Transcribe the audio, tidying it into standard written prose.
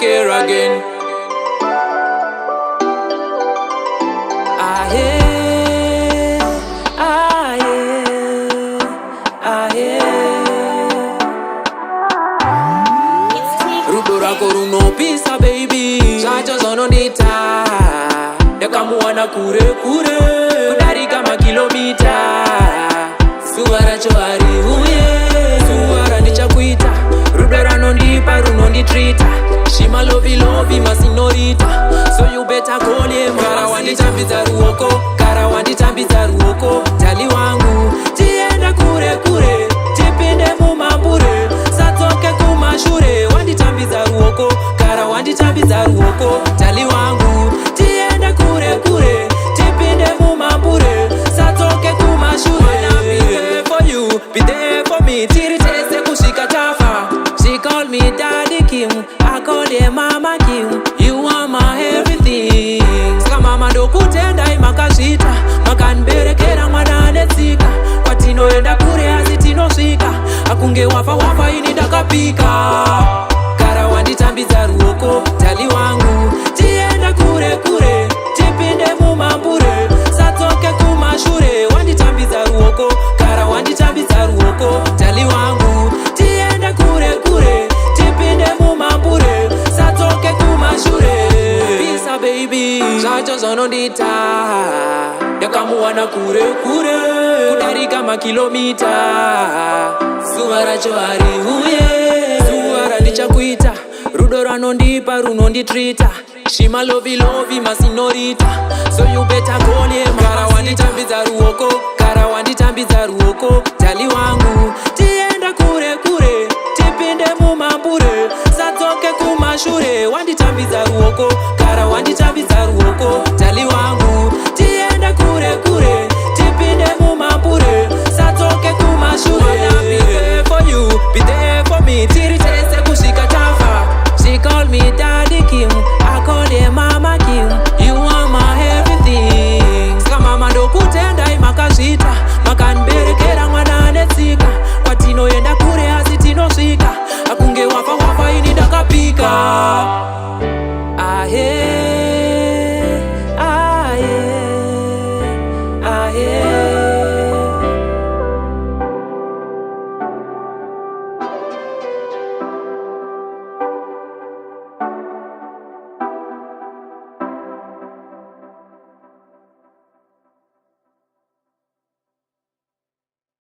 care again. Rudora koruno pisa baby, chacho zono nita yakamuwana kure kure kudari kama kilomita. Suara choari uye suara ndichakuita. Rudora nondipa runonditrita. Shima lovi lovi masinorita. So you better call him. Kara wanditambidza ruoko, kara wanditambidza ruoko. Tali wangu tienda kure kure, tipinde mumambure, satoke kumashure. Wanditambidza ruoko, kara wanditambidza ruoko. Tali wangu tienda kure kure, tipinde mumambure, satoke kumashure. Be there for you, be there for me. Tiri tese kushika tafa. She called me Daddy Kim, I call her Mama Kim. You are my everything. Saka mama ndo kutenda imakashita, makanberekera mwana anetsika. Kwatinoenda kure asi tinosvika, akunge wafa wafa ini ndakapika. Kara wanditambidza ruoko, tali wangu tienda kure kure, tipinde mumambure, satoke kumashure. Wanditambidza ruoko, kara wanditambidza ruoko. Tali wangu tienda kure kure, tipinde mumambure, satoke kumashure. Pisa baby, chacho zonondita yakamuwana kure kure kudari kama kilomita. Suara choari uye suara ndichakuita. Rudora nondipa runonditrita. Shima lovi lovi masinorita. So you better call him. Kara wanditambidza ruoko, kara wanditambidza ruoko. Tali wangu tienda kure kure, tipinde mumambure, satoke kumashure. Wanditambidza ruoko.